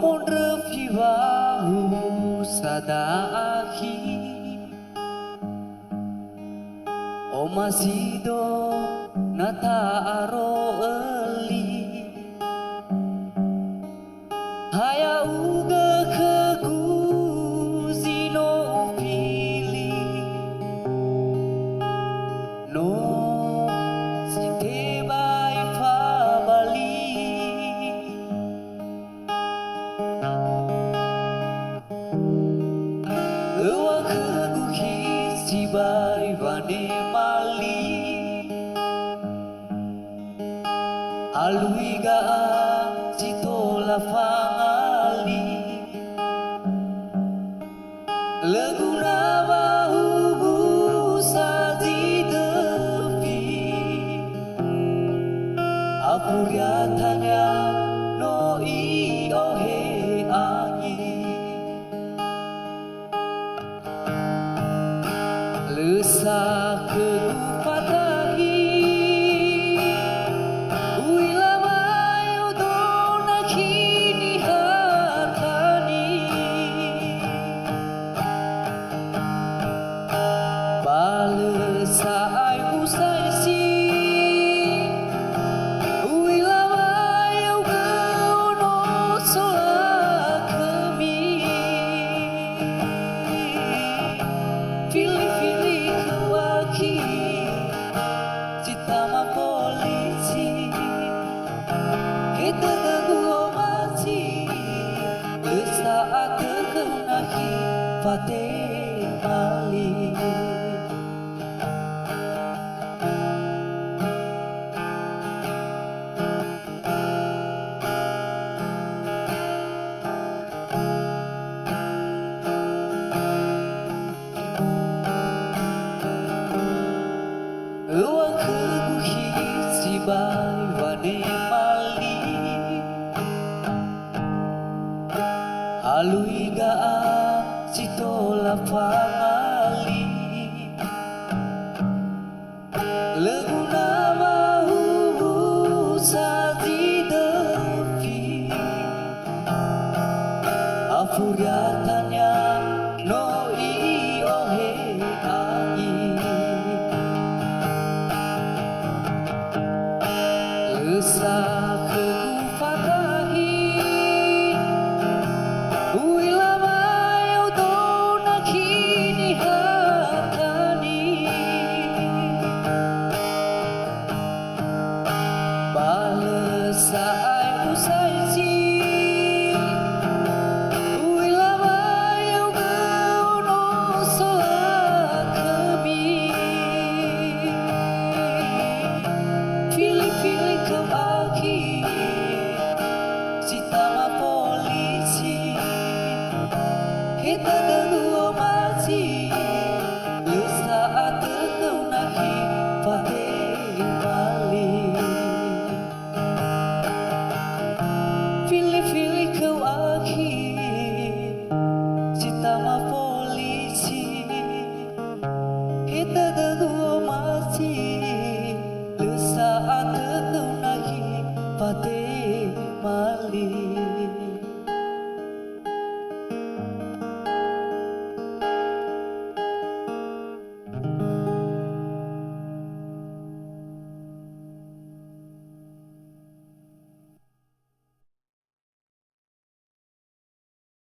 mon revivahu sadaki o masido nata aro eli haya uga keku zino upili no sinte bai fa bali ewa keku si bai vane mali aluiga citola fangali leguna bahu saji devi apuria tanya no I ohe angi lesa ke patahi Fate Ali ewa keguhi si bai vane mali aluiga citola famali leguna mahu saji devi afuria tanya no I ohe ai lesa